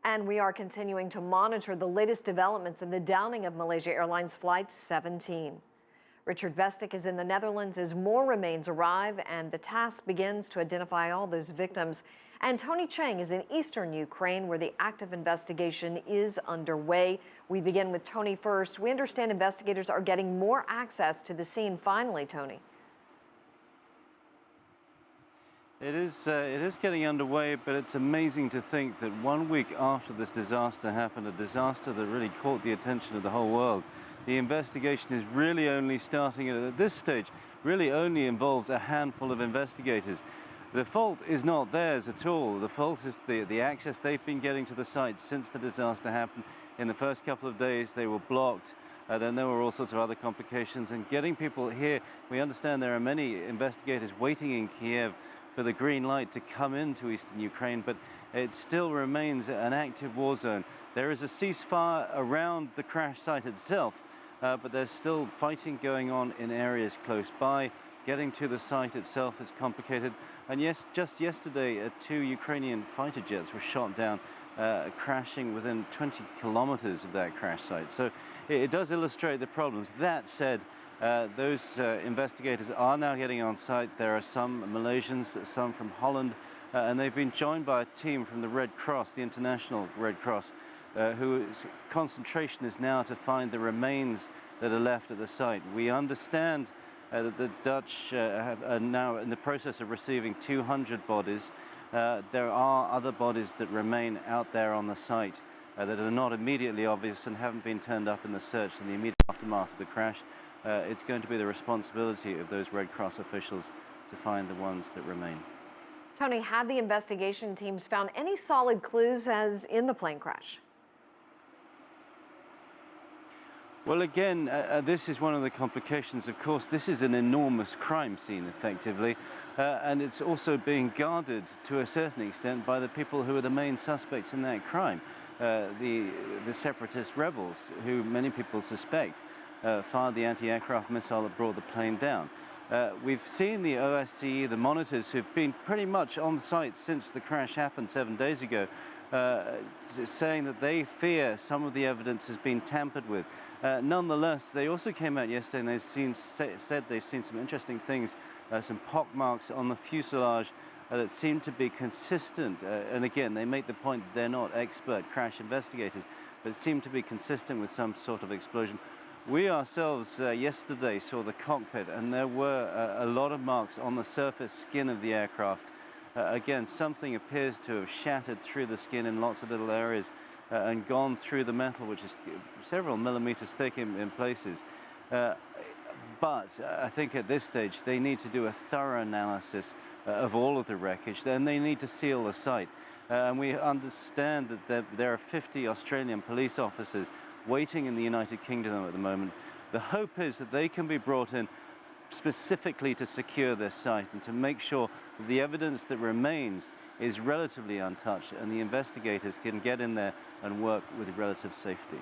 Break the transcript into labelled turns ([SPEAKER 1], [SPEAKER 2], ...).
[SPEAKER 1] And we are continuing to monitor the latest developments in the downing of Malaysia Airlines Flight 17. Richard Vestic is in the Netherlands as more remains arrive and the task begins to identify all those victims. And Tony Cheng is in eastern Ukraine where the active investigation is underway. We begin with Tony first. We understand investigators are getting more access to the scene finally, Tony.
[SPEAKER 2] It is getting underway, but it's amazing to think that 1 week after this disaster happened, a disaster that really caught the attention of the whole world, the investigation is really only starting at this stage, really only involves a handful of investigators. The fault is not theirs at all. The fault is the access they've been getting to the site since the disaster happened. In the first couple of days, they were blocked. Then there were all sorts of other complications. And getting people here, we understand there are many investigators waiting in Kiev for the green light to come into eastern Ukraine, but it still remains an active war zone. There is a ceasefire around the crash site itself, but there's still fighting going on in areas close by. Getting to the site itself is complicated. And yes, just yesterday, 2 Ukrainian fighter jets were shot down, crashing within 20 kilometers of that crash site. So it does illustrate the problems. That said, those investigators are now getting on site. There are some Malaysians, some from Holland, and they've been joined by a team from the Red Cross, the International Red Cross, whose concentration is now to find the remains that are left at the site. We understand that the Dutch are now in the process of receiving 200 bodies. There are other bodies that remain out there on the site that are not immediately obvious and haven't been turned up in the search in the immediate aftermath of the crash. It's going to be the responsibility of those Red Cross officials to find the ones that remain.
[SPEAKER 1] Tony, have the investigation teams found any solid clues as in the plane crash?
[SPEAKER 2] Well, again, this is one of the complications. Of course, this is an enormous crime scene, effectively, and it's also being guarded to a certain extent by the people who are the main suspects in that crime, the separatist rebels, who many people suspect fired the anti-aircraft missile that brought the plane down. We've seen the OSCE, the monitors who've been pretty much on site since the crash happened 7 days ago, saying that they fear some of the evidence has been tampered with. Nonetheless, they also came out yesterday and they've said they've seen some interesting things, some pock marks on the fuselage that seem to be consistent. And again, they make the point that they're not expert crash investigators, but seem to be consistent with some sort of explosion. We ourselves yesterday saw the cockpit, and there were a lot of marks on the surface skin of the aircraft. Again, something appears to have shattered through the skin in lots of little areas and gone through the metal, which is several millimeters thick in places. But I think at this stage they need to do a thorough analysis of all of the wreckage. Then they need to seal the site. And we understand that there are 50 Australian police officers waiting in the United Kingdom at the moment. The hope is that they can be brought in specifically to secure this site and to make sure that the evidence that remains is relatively untouched and the investigators can get in there and work with relative safety.